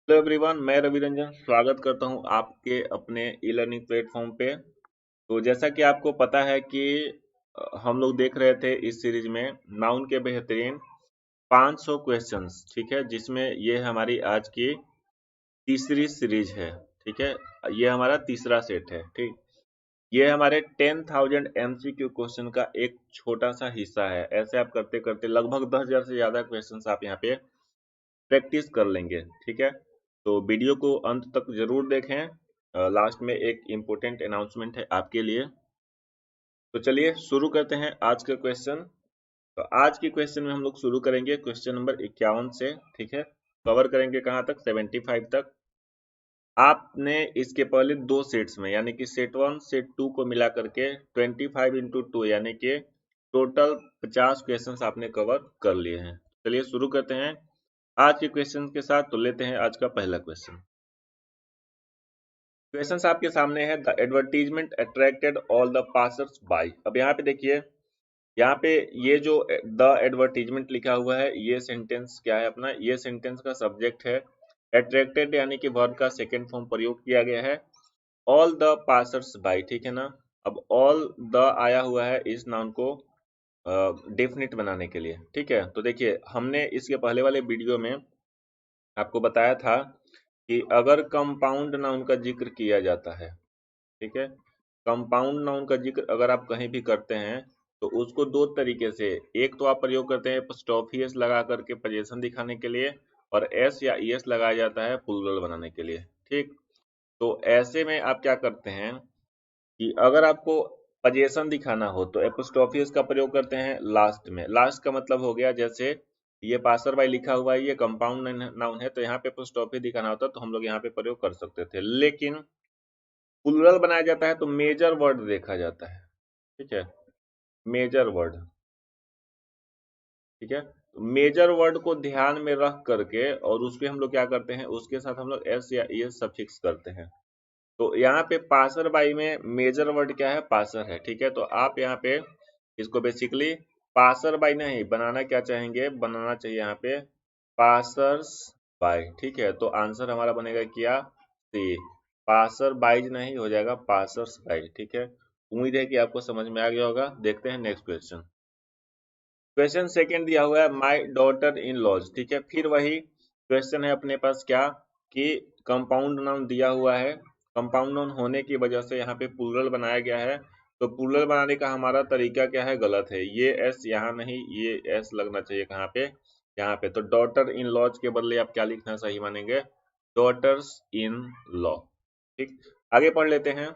Hello everyone, मैं रवि रंजन स्वागत करता हूं आपके अपने ई लर्निंग प्लेटफॉर्म पे। तो जैसा कि आपको पता है कि हम लोग देख रहे थे इस सीरीज में नाउन के बेहतरीन 500 क्वेश्चंस, ठीक है, जिसमें ये हमारी आज की तीसरी सीरीज है। ठीक है, ये हमारा तीसरा सेट है। ठीक, ये हमारे 10,000 MCQ क्वेश्चन का एक छोटा सा हिस्सा है। ऐसे आप करते करते लगभग 10,000 से ज्यादा क्वेश्चंस आप यहाँ पे प्रैक्टिस कर लेंगे। ठीक है, तो वीडियो को अंत तक जरूर देखें। लास्ट में एक इम्पोर्टेंट अनाउंसमेंट है आपके लिए। तो चलिए शुरू करते हैं आज का क्वेश्चन। तो आज की क्वेश्चन में हम लोग शुरू करेंगे क्वेश्चन नंबर 51 से। ठीक है, कवर करेंगे कहाँ तक? 75 तक। आपने इसके पहले दो सेट्स में यानी कि सेट 1 सेट 2 को मिला करके 25 into 2 यानी कि टोटल 50 क्वेश्चंस आपने कवर कर लिए हैं। चलिए शुरू करते हैं आज के क्वेश्चन के साथ। तो लेते हैं आज का पहला क्वेश्चन। क्वेश्चंस आपके सामने है। The advertisement attracted all the passers bye. अब यहाँ पे देखिए, यहाँ पे ये जो द एडवर्टीजमेंट लिखा हुआ है, ये सेंटेंस क्या है अपना? ये सेंटेंस का सब्जेक्ट है। अट्रैक्टेड यानी कि वर्ब का सेकेंड फॉर्म प्रयोग किया गया है। ऑल द पासर्स बाय, ठीक है ना। अब ऑल द आया हुआ है इस नाउन को डेफिनेट बनाने के लिए। ठीक है, तो देखिए हमने इसके पहले वाले वीडियो में आपको बताया था कि अगर कंपाउंड नाउन का जिक्र किया जाता है, ठीक है, कंपाउंड नाउन का जिक्र अगर आप कहीं भी करते हैं तो उसको दो तरीके से, एक तो आप प्रयोग करते हैं एपोस्ट्रोफी एस लगा करके पोजीशन दिखाने के लिए, और एस या ईएस लगाया जाता है प्लूरल बनाने के लिए। ठीक, तो ऐसे में आप क्या करते हैं कि अगर आपको पोजीशन दिखाना हो तो एपोस्ट्रोफी एस का प्रयोग करते हैं लास्ट में। लास्ट का मतलब हो गया, जैसे ये पासर बाई लिखा हुआ है, ये कंपाउंड नाउन है, तो यहाँ पे एपोस्ट्रोफी दिखाना होता तो हम लोग यहाँ पे प्रयोग कर सकते थे। लेकिन प्लूरल बनाया जाता है तो मेजर वर्ड देखा जाता है। ठीक है, मेजर वर्ड। ठीक है, तो मेजर वर्ड को ध्यान में रख करके और उसके हम लोग क्या करते हैं, उसके साथ हम लोग एस या एस सफिक्स करते हैं। तो यहाँ पे पासर बाई में मेजर वर्ड क्या है? पासर है। ठीक है, तो आप यहाँ पे इसको बेसिकली पासर बाई नहीं बनाना क्या चाहेंगे? बनाना चाहिए यहाँ पे पासर्स बाई। ठीक है, तो आंसर हमारा बनेगा क्या? सी। पासर बाइज नहीं हो जाएगा पासर्स बाई। ठीक है, उम्मीद है कि आपको समझ में आ गया होगा। देखते हैं नेक्स्ट क्वेश्चन। क्वेश्चन सेकंड दिया हुआ है माय डॉटर इन लॉज। ठीक है, फिर वही क्वेश्चन है अपने पास क्या, कि कंपाउंड नाउन दिया हुआ है, कंपाउंड नाउन होने की वजह से यहाँ पे प्लूरल बनाया गया है। तो प्लूरल बनाने का हमारा तरीका क्या है? गलत है। ये एस यहाँ नहीं, ये एस लगना चाहिए कहाँ पे? यहाँ पे। तो डॉटर इन लॉज के बदले आप क्या लिखना सही मानेंगे? Daughters in law. ठीक, आगे पढ़ लेते हैं।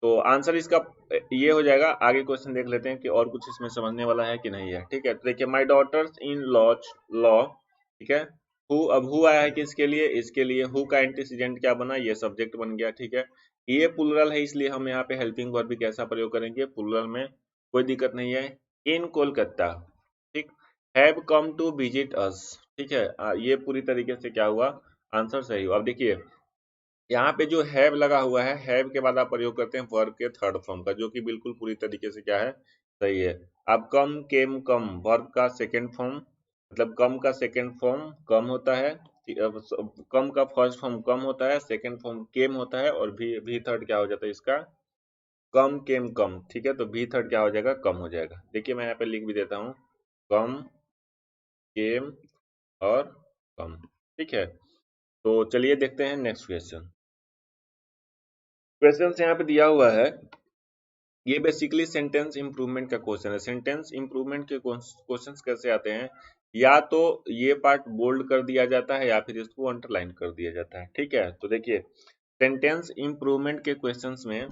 तो आंसर इसका ये हो जाएगा। आगे क्वेश्चन देख लेते हैं कि और कुछ इसमें समझने वाला है कि नहीं है। ठीक है, तो देखिए my daughters in laws law. ठीक है, हु, अब हु आया है किसके लिए? इसके लिए। हु का एंटीसीडेंट क्या बना? ये सब्जेक्ट बन गया। ठीक है, ये प्लूरल है इसलिए हम यहाँ पे हेल्पिंग वर्ब भी कैसा प्रयोग करेंगे? प्लूरल में। कोई दिक्कत नहीं है। इन कोलकाता। ठीक, have come to visit us. ठीक है, ये पूरी तरीके से क्या हुआ? आंसर सही हुआ। अब देखिए यहाँ पे जो हैव लगा हुआ है, हैव के बाद आप प्रयोग करते हैं वर्ब के थर्ड फॉर्म का, जो कि बिल्कुल पूरी तरीके से क्या है? सही है। अब कम केम कम, वर्ब का सेकंड फॉर्म, मतलब कम का सेकंड फॉर्म कम होता है। कम का फर्स्ट फॉर्म कम होता है, सेकंड फॉर्म केम होता है, और भी थर्ड क्या हो जाता है इसका? कम केम कम। ठीक है, तो भी थर्ड क्या हो जाएगा? कम हो जाएगा। देखिए मैं यहाँ पे लिख भी देता हूँ, कम केम और कम। ठीक है, तो चलिए देखते हैं नेक्स्ट क्वेश्चन। क्वेश्चन यहाँ पे दिया हुआ है, ये बेसिकली सेंटेंस इंप्रूवमेंट का क्वेश्चन है। सेंटेंस इंप्रूवमेंट के क्वेश्चंस कैसे आते हैं? या तो ये पार्ट बोल्ड कर दिया जाता है या फिर इसको अंडरलाइन कर दिया जाता है। ठीक है, तो देखिए सेंटेंस इंप्रूवमेंट के क्वेश्चंस में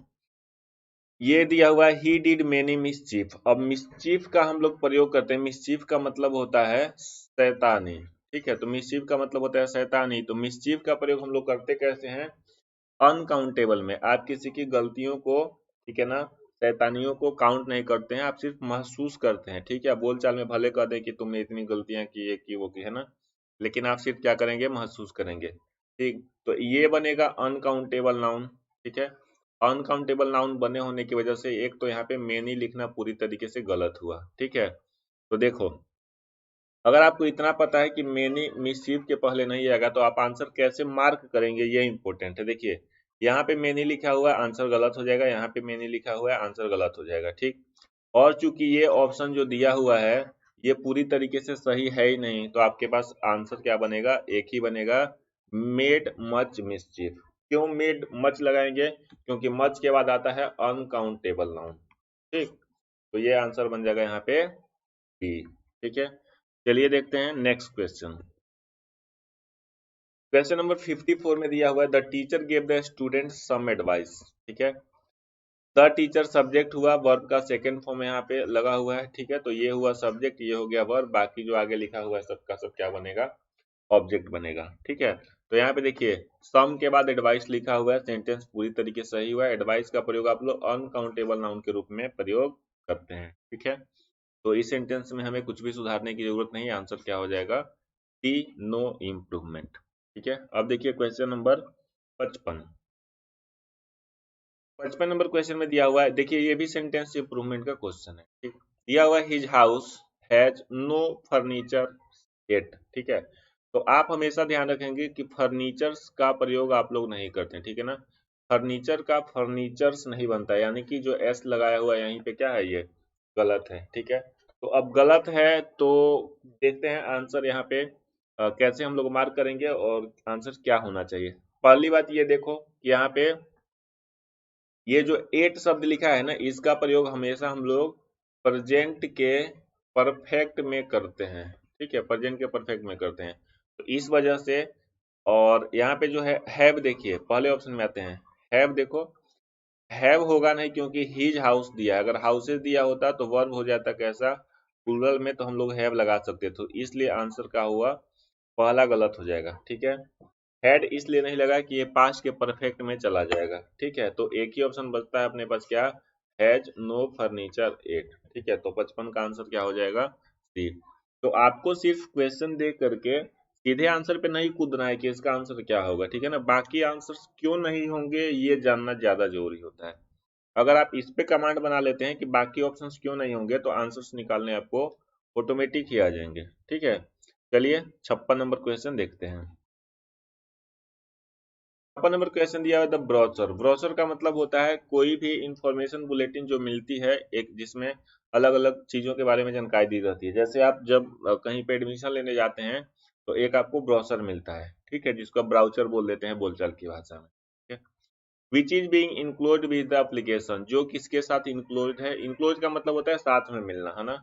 ये दिया हुआ है ही डिड मेनी मिसचीफ। अब मिसचीफ का हम लोग प्रयोग करते हैं, मिसचीफ का मतलब होता है शैतानी। ठीक है, तो मिसचीफ का मतलब होता है शैतानी। तो मिसचीफ का प्रयोग हम लोग करते कैसे हैं? अनकाउंटेबल में। आप किसी की गलतियों को, ठीक है ना, शैतानियों को काउंट नहीं करते हैं, आप सिर्फ महसूस करते हैं। ठीक है, बोलचाल में भले कह दें कि तुमने इतनी गलतियां की, ये की वो की, है ना, लेकिन आप सिर्फ क्या करेंगे? महसूस करेंगे। ठीक, तो ये बनेगा अनकाउंटेबल नाउन। ठीक है, अनकाउंटेबल नाउन बने होने की वजह से एक तो यहाँ पे मेनी लिखना पूरी तरीके से गलत हुआ। ठीक है, तो देखो अगर आपको इतना पता है कि मेनी मिसचीफ के पहले नहीं आएगा तो आप आंसर कैसे मार्क करेंगे, ये इंपॉर्टेंट है। देखिए यहाँ पे मेनी लिखा हुआ है, आंसर गलत हो जाएगा, यहाँ पे मेनी लिखा हुआ है, आंसर गलत हो जाएगा, ठीक। और चूंकि ये ऑप्शन जो दिया हुआ है ये पूरी तरीके से सही है ही नहीं, तो आपके पास आंसर क्या बनेगा, एक ही बनेगा, मेड मच मिसचीफ। क्यों मेड मच लगाएंगे, क्योंकि मच के बाद आता है अनकाउंटेबल नाउन, ठीक। तो ये आंसर बन जाएगा यहाँ पे बी, ठीक है। चलिए देखते हैं नेक्स्ट क्वेश्चन। क्वेश्चन नंबर 54 में दिया हुआ है the teacher gave the student some advice, ठीक है। द टीचर सब्जेक्ट हुआ, वर्ब का सेकंड फॉर्म यहाँ पे लगा हुआ है, ठीक है। तो ये हुआ सब्जेक्ट, ये हो गया वर्ब, बाकी जो आगे लिखा हुआ है सबका सब क्या बनेगा, ऑब्जेक्ट बनेगा, ठीक है। तो यहाँ पे देखिए सम के बाद एडवाइस लिखा हुआ है, सेंटेंस पूरी तरीके से सही हुआ है। एडवाइस का प्रयोग आप लोग अनकाउंटेबल नाउन के रूप में प्रयोग करते हैं, ठीक है। तो इस सेंटेंस में हमें कुछ भी सुधारने की जरूरत नहीं है, आंसर क्या हो जाएगा, टी, नो इम्प्रूवमेंट, ठीक है। अब देखिए क्वेश्चन नंबर 55। 55 नंबर क्वेश्चन में दिया हुआ है, देखिए ये भी सेंटेंस इंप्रूवमेंट का क्वेश्चन है, ठीक। दिया हुआ है his house has no furniture at, ठीक है। तो आप हमेशा ध्यान रखेंगे कि फर्नीचर्स का प्रयोग आप लोग नहीं करते हैं, ठीक है ना। फर्नीचर का फर्नीचर्स नहीं बनता है, यानी कि जो एस लगाया हुआ है यहीं पे क्या है, ये गलत है, ठीक है। तो अब गलत है तो देखते हैं आंसर यहाँ पे कैसे हम लोग मार्क करेंगे और आंसर क्या होना चाहिए। पहली बात ये देखो कि यहाँ पे ये जो एट शब्द लिखा है ना, इसका प्रयोग हमेशा हम लोग प्रेजेंट के परफेक्ट में करते हैं, ठीक है, प्रेजेंट के परफेक्ट में करते हैं। तो इस वजह से, और यहाँ पे जो है हैव, देखिए पहले ऑप्शन में आते हैं, हैव देखो, हैव होगा नहीं क्योंकि हिज हाउस दिया है, अगर हाउसेज दिया होता तो वर्ब हो जाता कैसा, प्लूरल में, तो हम लोग हैव लगा सकते, तो इसलिए आंसर का हुआ पहला गलत हो जाएगा, ठीक है। हेड इसलिए नहीं लगा कि ये पास्ट के परफेक्ट में चला जाएगा, ठीक है। तो एक ही ऑप्शन बचता है अपने पास, क्या, हैज नो फर्नीचर एट, ठीक है। तो 55 का आंसर क्या हो जाएगा, सी। तो आपको सिर्फ क्वेश्चन दे करके सीधे आंसर पे नहीं कूदना है कि इसका आंसर क्या होगा, ठीक है ना। बाकी आंसर्स क्यों नहीं होंगे ये जानना ज्यादा जरूरी होता है। अगर आप इस पे कमांड बना लेते हैं कि बाकी ऑप्शंस क्यों नहीं होंगे, तो आंसर्स निकालने आपको ऑटोमेटिक ही आ जाएंगे, ठीक है। चलिए 56 नंबर क्वेश्चन देखते हैं। 56 नंबर क्वेश्चन दिया हुआ है द ब्रोचर। ब्रोचर का मतलब होता है कोई भी इंफॉर्मेशन बुलेटिन जो मिलती है, एक जिसमें अलग अलग चीजों के बारे में जानकारी दी रहती है। जैसे आप जब कहीं पे एडमिशन लेने जाते हैं तो एक आपको ब्रोचर मिलता है, ठीक है, जिसको ब्राउचर बोल देते हैं बोलचाल की भाषा में, ठीक है। Which is being include with the application, जो किसके साथ इंक्लूड है, इंक्लूड का मतलब होता है साथ में मिलना, है ना,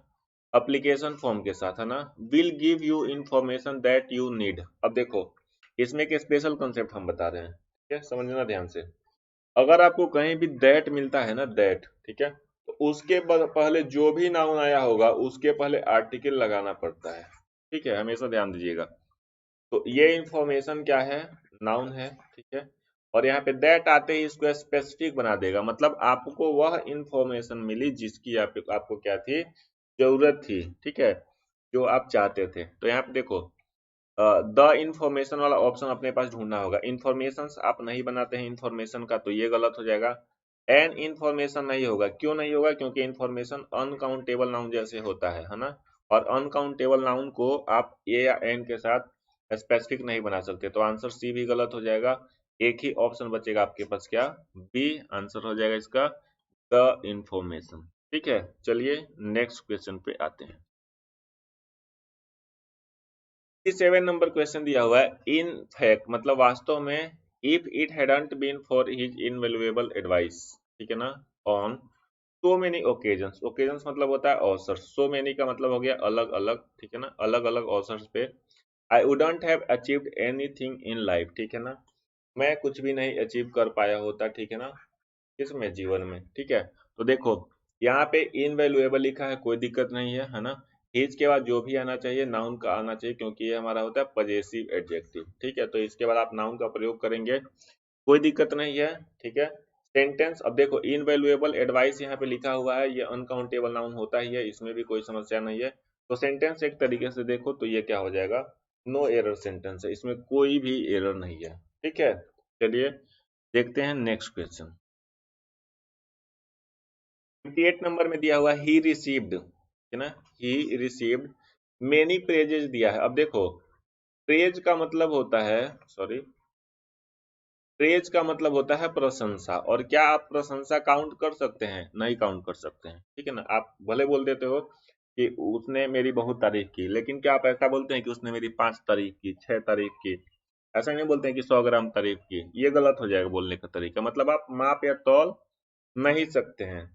एप्लीकेशन फॉर्म के साथ, है ना। Will give you information that you need. अब देखो इसमें एक स्पेशल कॉन्सेप्ट हम बता रहे हैं, ठीक है, समझना ध्यान से। अगर आपको कहीं भी दैट मिलता है ना, दैट, ठीक है, तो उसके पहले जो भी नाउन आया होगा उसके पहले आर्टिकल लगाना पड़ता है, ठीक है, हमेशा ध्यान दीजिएगा। तो ये इंफॉर्मेशन क्या है, नाउन है, ठीक है। और यहाँ पे दैट आते ही इसको स्पेसिफिक बना देगा, मतलब आपको वह इंफॉर्मेशन मिली जिसकी आपको क्या थी, जरूरत थी, ठीक है, जो आप चाहते थे। तो यहाँ पे देखो द इंफॉर्मेशन वाला ऑप्शन अपने पास ढूंढना होगा। इंफॉर्मेशन आप नहीं बनाते हैं इंफॉर्मेशन का, तो ये गलत हो जाएगा। एन इंफॉर्मेशन नहीं होगा, क्यों नहीं होगा, क्योंकि इंफॉर्मेशन अनकाउंटेबल नाउन जैसे होता है ना। और अनकाउंटेबल नाउन को आप ए या एन के साथ स्पेसिफिक नहीं बना सकते, तो आंसर सी भी गलत हो जाएगा। एक ही ऑप्शन बचेगा आपके पास, क्या, बी आंसर हो जाएगा इसका, द इंफॉर्मेशन, ठीक है। चलिए नेक्स्ट क्वेश्चन पे आते हैं। 7 नंबर क्वेश्चन दिया हुआ है इन फैक्ट, मतलब वास्तव में, if it hadn't been for his invaluable advice, ठीक है ना, on so many occasions, occasions मतलब होता है अवसर, सो मेनी का मतलब हो गया अलग अलग, ठीक है ना, अलग अलग अवसर पे, I wouldn't have achieved anything in life, ठीक है ना, मैं कुछ भी नहीं अचीव कर पाया होता, ठीक है ना, किसमें, जीवन में, ठीक है। तो देखो यहाँ पे इनवैल्यूएबल लिखा है, कोई दिक्कत नहीं है ना। हिज के बाद जो भी आना चाहिए नाउन का आना चाहिए, क्योंकि ये हमारा होता है पजेसिव एडजेक्टिव, ठीक है। तो इसके बाद आप नाउन का प्रयोग करेंगे, कोई दिक्कत नहीं है, ठीक है। सेंटेंस, अब देखो इनवैल्यूएबल एडवाइस यहाँ पे लिखा हुआ है, ये अनकाउंटेबल नाउन होता ही है, इसमें भी कोई समस्या नहीं है। तो सेंटेंस एक तरीके से देखो तो ये क्या हो जाएगा, नो एरर सेंटेंस है, इसमें कोई भी एरर नहीं है, ठीक है। चलिए देखते हैं नेक्स्ट क्वेश्चन। 58 नंबर में दिया हुआ ही रिसीव्ड, है ना, ही रिसीव्ड मेनी प्रेजेज दिया है। अब देखो, प्रेज का मतलब होता है, सॉरी, प्रेज का मतलब होता है प्रशंसा। और क्या आप प्रशंसा काउंट कर सकते हैं? नहीं काउंट कर सकते हैं, ठीक है ना। आप भले बोल देते हो कि उसने मेरी बहुत तारीफ की, लेकिन क्या आप ऐसा बोलते हैं कि उसने मेरी 5 तारीफ की, 6 तारीफ की? ऐसा नहीं बोलते हैं कि 100 ग्राम तारीफ की। ये गलत हो जाएगा बोलने का तरीका। मतलब आप माप या तौल नहीं सकते हैं।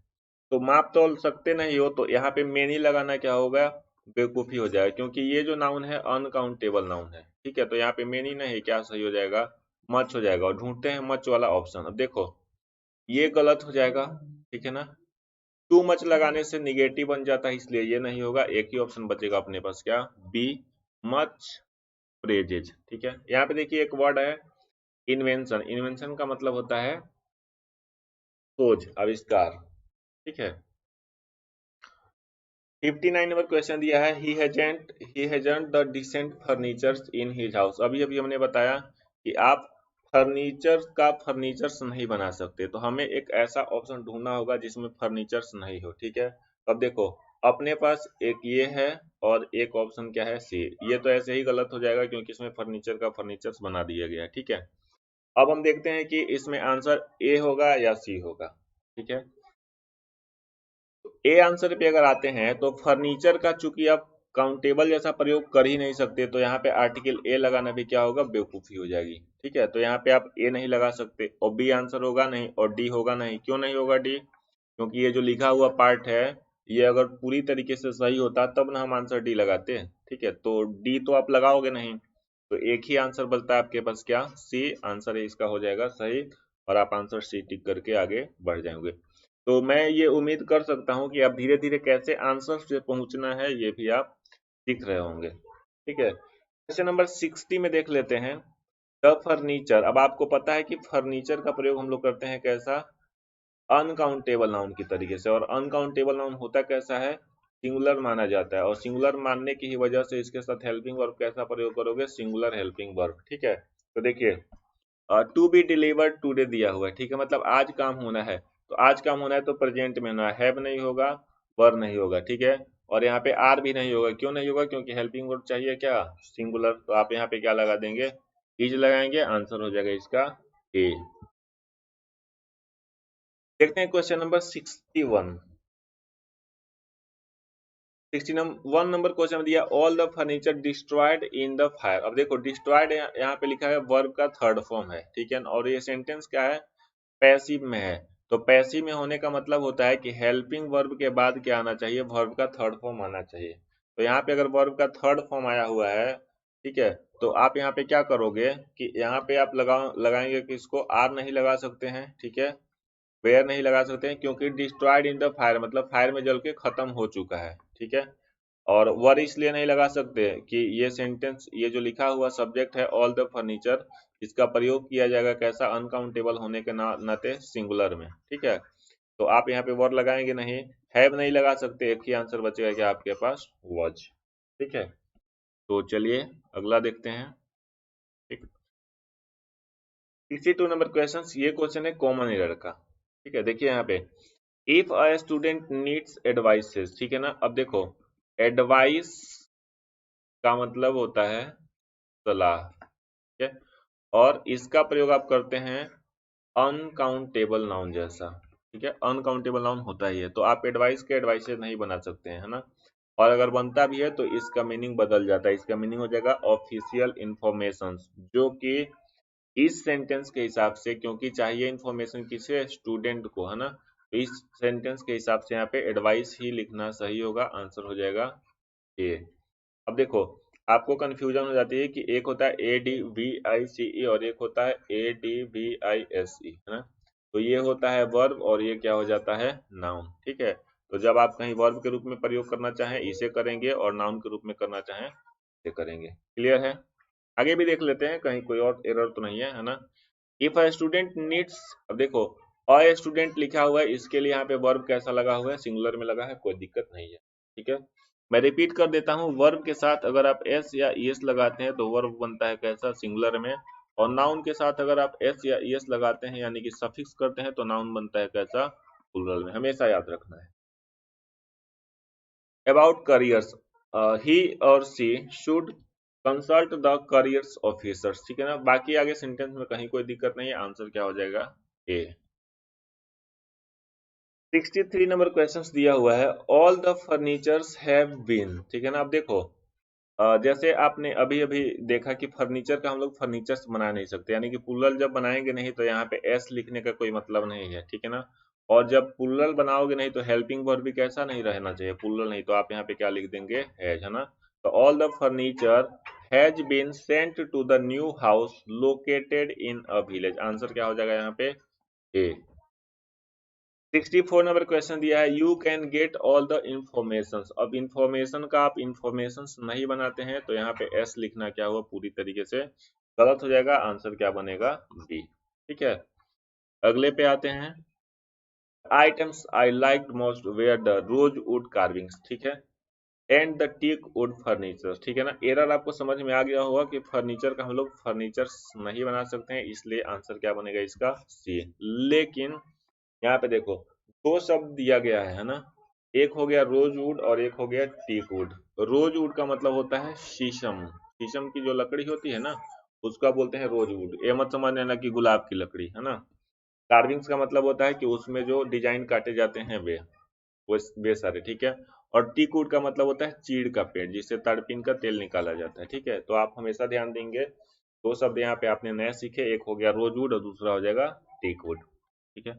तो माप तौल सकते नहीं हो तो यहाँ पे मेनी लगाना क्या होगा? बेवकूफी हो जाएगा, क्योंकि ये जो नाउन है अनकाउंटेबल नाउन है, ठीक है। तो यहाँ पे मेनी नहीं, क्या सही हो जाएगा? मच हो जाएगा। और ढूंढते हैं मच वाला ऑप्शन। अब देखो, ये गलत हो जाएगा, ठीक है ना। टू मच लगाने से निगेटिव बन जाता है, इसलिए ये नहीं होगा। एक ही ऑप्शन बचेगा अपने पास, क्या? बी, मच प्रेजेज, ठीक है। यहाँ पे देखिए एक वर्ड है इन्वेंशन। इन्वेंशन का मतलब होता है खोज, आविष्कार, ठीक है। 59 नंबर क्वेश्चन दिया है, he hasn't the decent furnitures in his house. अभी अभी हमने बताया कि आप फर्नीचर्स नहीं बना सकते, तो हमें एक ऐसा ऑप्शन ढूंढना होगा जिसमें फर्नीचर्स नहीं हो, ठीक है। अब देखो, अपने पास एक ये है और एक ऑप्शन क्या है? सी। ये तो ऐसे ही गलत हो जाएगा क्योंकि इसमें फर्नीचर का फर्नीचर्स बना दिया गया है, ठीक है। अब हम देखते हैं कि इसमें आंसर ए होगा या सी होगा, ठीक है। ए आंसर पे अगर आते हैं तो फर्नीचर का चूंकि आप काउंटेबल जैसा प्रयोग कर ही नहीं सकते, तो यहाँ पे आर्टिकल ए लगाना भी क्या होगा? बेवकूफी हो जाएगी, ठीक है। तो यहाँ पे आप ए नहीं लगा सकते, और बी आंसर होगा नहीं, और डी होगा नहीं। क्यों नहीं होगा डी? क्योंकि ये जो लिखा हुआ पार्ट है, ये अगर पूरी तरीके से सही होता तब ना हम आंसर डी लगाते, ठीक है। तो डी तो आप लगाओगे नहीं, तो एक ही आंसर बचता है आपके पास, क्या? सी आंसर है इसका, हो जाएगा सही। और आप आंसर सी टिक करके आगे बढ़ जाएंगे। तो मैं ये उम्मीद कर सकता हूँ कि आप धीरे धीरे कैसे आंसर से पहुंचना है ये भी आप सीख रहे होंगे, ठीक है। क्वेश्चन नंबर 60 में देख लेते हैं। The furniture. अब आपको पता है कि फर्नीचर का प्रयोग हम लोग करते हैं कैसा? अनकाउंटेबल नाउन की तरीके से। और अनकाउंटेबल नाउन होता कैसा है? सिंगुलर माना जाता है। और सिंगुलर मानने की ही वजह से इसके साथ हेल्पिंग वर्ब कैसा प्रयोग करोगे? सिंगुलर हेल्पिंग वर्ब, ठीक है। तो देखिए, टू बी डिलीवर्ड टुडे दिया हुआ है, ठीक है। मतलब आज काम होना है, तो आज काम होना है तो प्रेजेंट में होना है। हैव नहीं होगा, वर नहीं होगा, ठीक है। और यहाँ पे आर भी नहीं होगा। क्यों नहीं होगा? क्योंकि हेल्पिंग वर्ब चाहिए क्या? सिंगुलर। तो आप यहाँ पे क्या लगा देंगे? इज लगाएंगे, आंसर हो जाएगा इसका ए। देखते हैं क्वेश्चन नंबर 61। 61 नंबर क्वेश्चन में दिया, all the furniture destroyed in the fire. अब देखो, डिस्ट्रॉयड यहाँ पे लिखा है, वर्ब का थर्ड फॉर्म है, ठीक है। और ये सेंटेंस क्या है? पैसिव में है। तो पैसिव में होने का मतलब होता है कि हेल्पिंग वर्ब के बाद क्या आना चाहिए? वर्ब का थर्ड फॉर्म आना चाहिए। तो यहाँ पे अगर वर्ब का थर्ड फॉर्म आया हुआ है, ठीक है, तो आप यहाँ पे क्या करोगे कि यहाँ पे आप लगाएंगे कि इसको आर नहीं लगा सकते हैं, ठीक है। वेयर नहीं लगा सकते हैं क्योंकि डिस्ट्रॉयड इन द फायर मतलब फायर में जल के खत्म हो चुका है, ठीक है। और वर इसलिए नहीं लगा सकते कि ये सेंटेंस, ये जो लिखा हुआ सब्जेक्ट है ऑल द फर्नीचर, इसका प्रयोग किया जाएगा कैसा? अनकाउंटेबल होने के नाते सिंगुलर में, ठीक है। तो आप यहाँ पे वर लगाएंगे नहीं, हैव नहीं लगा सकते, एक ही आंसर बचेगा क्या आपके पास? वॉज, ठीक है। तो चलिए अगला देखते हैं, ठीक। 62 नंबर क्वेश्चन, ये क्वेश्चन है कॉमन एरर का, ठीक है। देखिए यहाँ पे, if a student needs advices, ठीक है ना। अब देखो, एडवाइस का मतलब होता है सलाह, ठीक है। और इसका प्रयोग आप करते हैं अनकाउंटेबल नाउन जैसा, ठीक है। अनकाउंटेबल नाउन होता ही है, तो आप एडवाइस के एडवाइसेस नहीं बना सकते हैं, है ना। और अगर बनता भी है तो इसका मीनिंग बदल जाता है। इसका मीनिंग हो जाएगा ऑफिशियल इंफॉर्मेशन, जो कि इस सेंटेंस के हिसाब से, क्योंकि चाहिए इंफॉर्मेशन किसे? स्टूडेंट को, है ना। तो इस सेंटेंस के हिसाब से यहाँ पे एडवाइस ही लिखना सही होगा, आंसर हो जाएगा ए। अब देखो, आपको कंफ्यूजन हो जाती है कि एक होता है ADVICE और एक होता है ADVISE, है ना। तो ये होता है वर्ब और ये क्या हो जाता है? नाउन, ठीक है। तो जब आप कहीं वर्ब के रूप में प्रयोग करना चाहें इसे करेंगे, और नाउन के रूप में करना चाहें इसे करेंगे। क्लियर है? आगे भी देख लेते हैं, कहीं कोई और एरर तो नहीं है ना। इफ अ स्टूडेंट नीड्स, अब देखो, अ स्टूडेंट लिखा हुआ है, इसके लिए यहाँ पे वर्ब कैसा लगा हुआ है? सिंगुलर में लगा है, कोई दिक्कत नहीं है, ठीक है। मैं रिपीट कर देता हूँ, वर्ब के साथ अगर आप एस या ईएस लगाते हैं तो वर्ब बनता है कैसा? सिंगुलर में। और नाउन के साथ अगर आप एस या ईएस लगाते हैं यानी कि सफिक्स करते हैं तो नाउन बनता है कैसा? प्लूरल में, हमेशा याद रखना है। About careers, he or she should consult the careers officers, ठीक है ना। बाकी आगे सेंटेंस में कहीं कोई दिक्कत नहीं है, आंसर क्या हो जाएगा ए। 63 नंबर क्वेश्चन दिया हुआ है, all the furnitures have been, ठीक है ना। अब देखो जैसे आपने अभी अभी देखा कि फर्नीचर का हम लोग फर्नीचर्स बना नहीं सकते, यानी कि प्लूरल जब बनाएंगे नहीं तो यहाँ पे एस लिखने का कोई मतलब नहीं है, ठीक है ना। और जब प्लूरल बनाओगे नहीं तो हेल्पिंग वर्ब भी कैसा नहीं रहना चाहिए, प्लूरल नहीं, तो आप यहाँ पे क्या लिख देंगे, हैज, है ना। तो all the furniture has been sent to the new house located in a village, answer क्या हो जाएगा यहाँ पे ए। 64 नंबर क्वेश्चन दिया है, you can get all the information. अब इंफॉर्मेशन का आप इंफॉर्मेशन नहीं बनाते हैं तो यहाँ पे एस लिखना क्या हुआ, पूरी तरीके से गलत हो जाएगा, आंसर क्या बनेगा, बी, ठीक है। अगले पे आते हैं, items I like most where the rose wood carvings, ठीक है, and the teak wood furniture, ठीक है ना। एरर आपको समझ में आ गया होगा कि फर्नीचर का हम लोग फर्नीचर नहीं बना सकते हैं, इसलिए आंसर क्या बनेगा इसका, सी। लेकिन यहाँ पे देखो दो शब्द दिया गया है ना, एक हो गया रोजवुड और एक हो गया टीकवुड। रोजवुड का मतलब होता है शीशम, शीशम की जो लकड़ी होती है ना उसका बोलते हैं रोजवुड, ये मत समझ लेना कि गुलाब की लकड़ी, है ना। कार्विंग्स का मतलब होता है कि उसमें जो डिजाइन काटे जाते हैं वे सारे, ठीक है। और टीकवुड का मतलब होता है चीड़ का पेड़ जिससे ताड़पीन का तेल निकाला जाता है, ठीक है। तो आप हमेशा ध्यान देंगे, दो शब्द यहाँ पे आपने नए सीखे, एक हो गया रोजवुड और दूसरा हो जाएगा टीकवुड, ठीक है।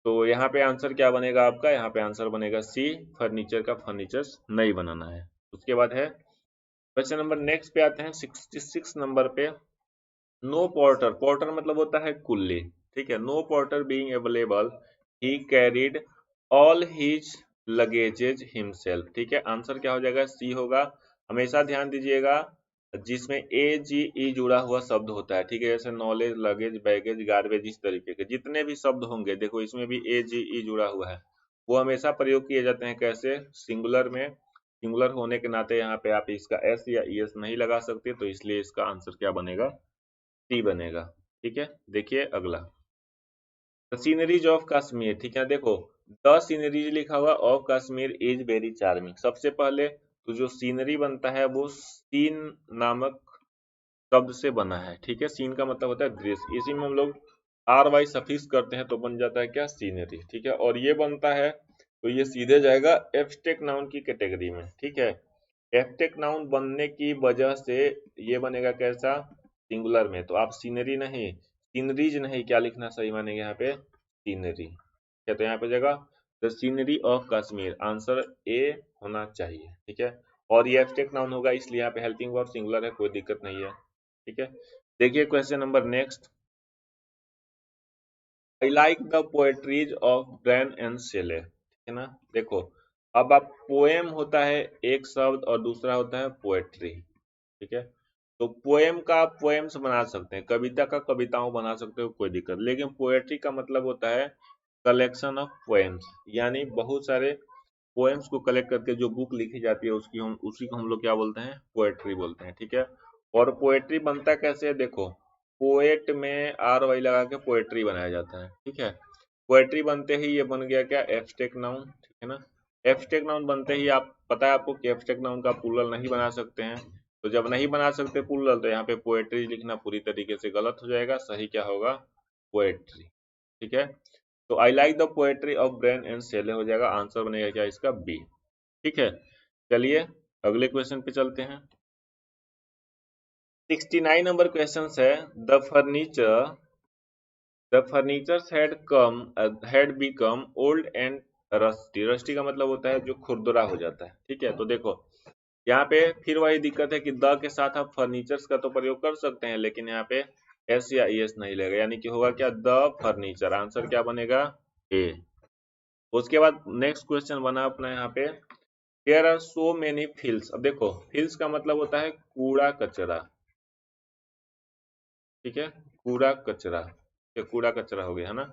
तो यहाँ पे आंसर क्या बनेगा आपका, यहाँ पे आंसर बनेगा सी, फर्नीचर का फर्नीचर्स नहीं बनाना है। उसके बाद है क्वेश्चन नंबर नेक्स्ट पे आते हैं, 66 नंबर पे, नो पोर्टर, पोर्टर मतलब होता है कुल्ली, ठीक है। नो पोर्टर बीइंग अवेलेबल ही कैरीड ऑल हिज लगेजेज हिमसेल्फ, ठीक है। आंसर क्या हो जाएगा, सी होगा। हमेशा ध्यान दीजिएगा जिसमें ए जी ई जुड़ा हुआ शब्द होता है, ठीक है, जैसे नॉलेज, लगेज, बैगेज, गार्बेज, इस तरीके के जितने भी शब्द होंगे, देखो इसमें भी ए जी ई जुड़ा हुआ है, वो हमेशा प्रयोग किए जाते हैं कैसे, सिंगुलर में। सिंगुलर होने के नाते यहाँ पे आप इसका एस या ई एस नहीं लगा सकते, तो इसलिए इसका आंसर क्या बनेगा, टी बनेगा, ठीक है। देखिए अगला, द सीनरीज ऑफ कश्मीर, ठीक है। देखो द सीनरीज लिखा हुआ, of Kashmir is very charming. सबसे पहले तो जो सीनरी बनता है वो सीन नामक शब्द से बना है, ठीक है। सीन का मतलब होता है दृश्य, इसी में हम लोग आर वाई सफिक्स करते हैं तो बन जाता है क्या, सीनरी, ठीक है। और ये बनता है तो ये सीधे जाएगा एब्स्ट्रैक्ट नाउन की कैटेगरी में, ठीक है। एब्स्ट्रैक्ट नाउन बनने की वजह से ये बनेगा कैसा, सिंगुलर में, तो आप सीनरी नहीं, सीनरीज नहीं, क्या लिखना सही मानेंगे यहाँ पे, सीनरी, क्या, तो यहाँ पे जगह the scenery of Kashmir, answer A होना चाहिए, ठीक है। और ये एब्स्ट्रैक्ट नाउन होगा इसलिए यहाँ पे हेल्पिंग वर्ब सिंगुलर है, कोई दिक्कत नहीं है, ठीक है। देखिए question number next, I like the poetries of Byron and Shelley, ठीक है ना। देखो अब आप पोएम होता है एक शब्द और दूसरा होता है पोएट्री, ठीक है। तो पोएम का आप पोएम्स बना सकते हैं, कविता का कविताओं बना सकते हो, कोई दिक्कत, लेकिन पोएट्री का मतलब होता है कलेक्शन ऑफ पोएम्स, यानी बहुत सारे पोएम्स को कलेक्ट करके जो बुक लिखी जाती है उसकी हम उसी को हम लोग क्या बोलते हैं, पोएट्री बोलते हैं, ठीक है। और पोएट्री बनता कैसे है, देखो पोएट में आर वाई लगा के पोएट्री बनाया जाता है, ठीक है। पोएट्री बनते ही ये बन गया क्या, एब्स्ट्रैक्ट नाउन, ठीक है ना। एब्स्ट्रैक्ट नाउन बनते ही आप पता है आपको कि एब्स्ट्रैक्ट नाउन का प्लूरल नहीं बना सकते हैं, तो जब नहीं बना सकते प्लूरल तो यहाँ पे पोएट्री लिखना पूरी तरीके से गलत हो जाएगा, सही क्या होगा, पोएट्री, ठीक है। तो I like the poetry of Byron and Shelley हो जाएगा, आंसर बनेगा क्या इसका, बी, ठीक है। चलिए अगले क्वेश्चन पे चलते हैं, 69 नंबर क्वेश्चन है, the furnitures had become old and rusty, rusty का मतलब होता है जो खुरदुरा हो जाता है, ठीक है। तो देखो यहाँ पे फिर वही दिक्कत है कि द के साथ आप फर्नीचर्स का तो प्रयोग कर सकते हैं, लेकिन यहाँ पे एस या एस नहीं लगेगा, यानी कि होगा क्या, द फर्नीचर, आंसर क्या बनेगा, ए। उसके बाद नेक्स्ट क्वेश्चन बना अपना यहाँ पे, देयर आर सो मेनी फिल्स। अब देखो फिल्स का मतलब होता है कूड़ा कचरा, ठीक है, कूड़ा कचरा, ये कूड़ा कचरा हो गया, है ना।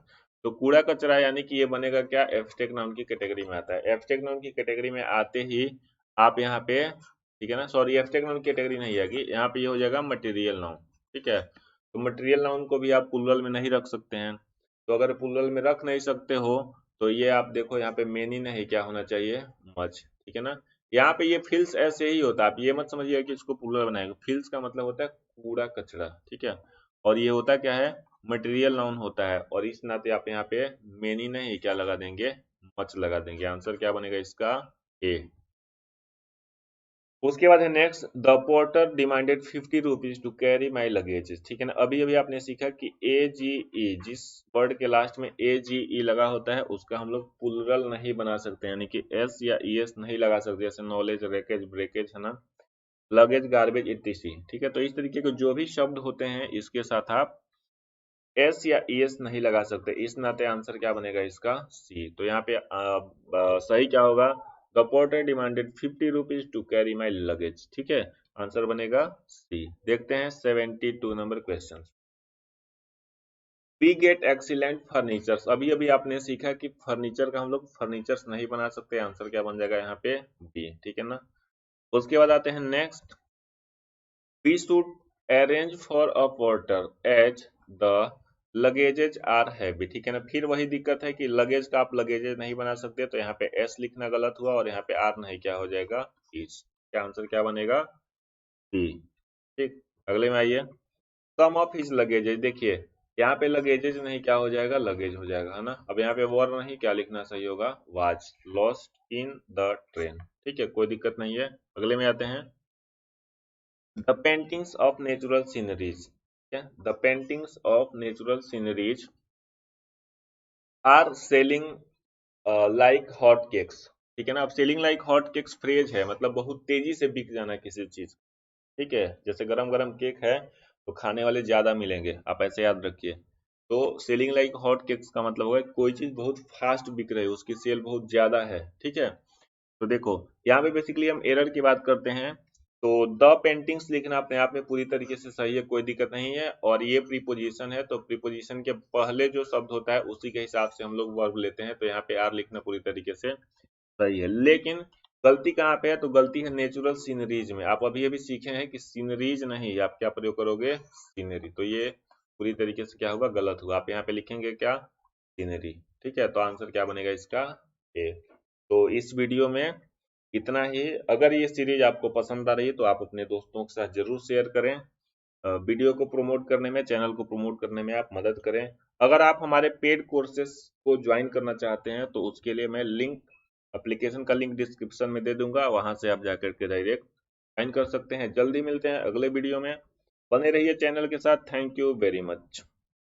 तो कूड़ा कचरा यानी कि ये बनेगा क्या, एब्स्ट्रैक्ट नाउन की कैटेगरी में आता है। एब्स्ट्रैक्ट नाउन की कैटेगरी में आते ही आप यहाँ पे, ठीक है ना, सॉरी एब्स्ट्रैक्ट नाउन की कैटेगरी नहीं आएगी, यहाँ पे ये हो जाएगा मटेरियल नाउन, ठीक है। तो मटेरियल नाउन को भी आप प्लूरल में नहीं रख सकते हैं, तो अगर प्लूरल में रख नहीं सकते हो तो ये आप देखो यहाँ पे मेनी नहीं क्या होना चाहिए, मच, ठीक है ना। यहाँ पे ये फिल्स ऐसे ही होता है, आप ये मत समझिए कि इसको प्लूरल बनाएंगे। फिल्स का मतलब होता है कूड़ा कचरा, ठीक है। और ये होता क्या है, मटेरियल नाउन होता है, और इस नाते आप यहाँ पे मेनी नहीं क्या लगा देंगे, मच लगा देंगे। आंसर क्या बनेगा इसका, ए। उसके बाद है next, the porter demanded 50 rupees to carry my luggages, ठीक है ना। अभी अभी आपने सीखा कि ए जी ई, जिस वर्ड के लास्ट में ए जी ई लगा होता है उसका हम लोग प्लूरल नहीं बना सकते, यानी कि एस या ई एस नहीं लगा सकते, जैसे नॉलेज, रेकेज, ब्रेकेज, है ना, लगेज, गार्बेज इत्यादि, ठीक है। तो इस तरीके के जो भी शब्द होते हैं इसके साथ आप एस या ई एस नहीं लगा सकते, इस नाते आंसर क्या बनेगा इसका, सी। तो यहाँ पे सही क्या होगा, the porter demanded 50 rupees to carry my luggage, ठीक है। आंसर बनेगा सी। देखते हैं 72 number question. We get excellent furnitures, अभी अभी आपने सीखा कि फर्नीचर का हम लोग फर्नीचर्स नहीं बना सकते, आंसर क्या बन जाएगा यहाँ पे, बी, ठीक है ना। उसके बाद आते हैं next, we should arrange for a porter as the luggages are heavy, ठीक है ना। फिर वही दिक्कत है कि लगेज का आप लगेजेज नहीं बना सकते, तो यहाँ पे एस लिखना गलत हुआ, और यहाँ पे आर नहीं, क्या हो जाएगा, इज। क्या आंसर क्या बनेगा, डी, ठीक। अगले में आइए, सम ऑफ हिज लगेजेज, देखिए यहाँ पे लगेजेज नहीं, क्या हो जाएगा, लगेज हो जाएगा, है ना। अब यहाँ पे वर नहीं, क्या लिखना सही होगा, was lost in the train, ठीक है, कोई दिक्कत नहीं है। अगले में आते हैं, the paintings of natural sceneries, क्या, the paintings of natural sceneries are selling like hot cakes, ठीक है ना। अब selling like hot cakes phrase है, मतलब बहुत तेजी से बिक जाना किसी चीज, ठीक है। जैसे गरम गरम केक है तो खाने वाले ज्यादा मिलेंगे, आप ऐसे याद रखिए। तो सेलिंग लाइक हॉट केक्स का मतलब होगा कोई चीज बहुत फास्ट बिक रही है, उसकी सेल बहुत ज्यादा है, ठीक है। तो देखो यहाँ पे बेसिकली हम एरर की बात करते हैं, तो द पेंटिंग्स लिखना अपने आप में पूरी तरीके से सही है, कोई दिक्कत नहीं है। और ये प्रीपोजिशन है, तो प्रीपोजिशन के पहले जो शब्द होता है उसी के हिसाब से हम लोग वर्ब लेते हैं, तो यहाँ पे आर लिखना पूरी तरीके से सही है। लेकिन गलती कहाँ पे है, तो गलती है नेचुरल सीनरीज में। आप अभी अभी सीखे हैं कि सीनरीज नहीं, आप क्या प्रयोग करोगे, सीनरी, तो ये पूरी तरीके से क्या होगा, गलत हुआ। आप यहाँ पे लिखेंगे क्या, सीनरी, ठीक है। तो आंसर क्या बनेगा इसका, ए। तो इस वीडियो में इतना ही। अगर ये सीरीज आपको पसंद आ रही है तो आप अपने दोस्तों के साथ जरूर शेयर करें, वीडियो को प्रमोट करने में, चैनल को प्रमोट करने में आप मदद करें। अगर आप हमारे पेड कोर्सेज को ज्वाइन करना चाहते हैं तो उसके लिए मैं लिंक, एप्लीकेशन का लिंक डिस्क्रिप्शन में दे दूंगा, वहां से आप जाकर के डायरेक्ट ज्वाइन कर सकते हैं। जल्दी मिलते हैं अगले वीडियो में, बने रहिए चैनल के साथ। Thank you very much.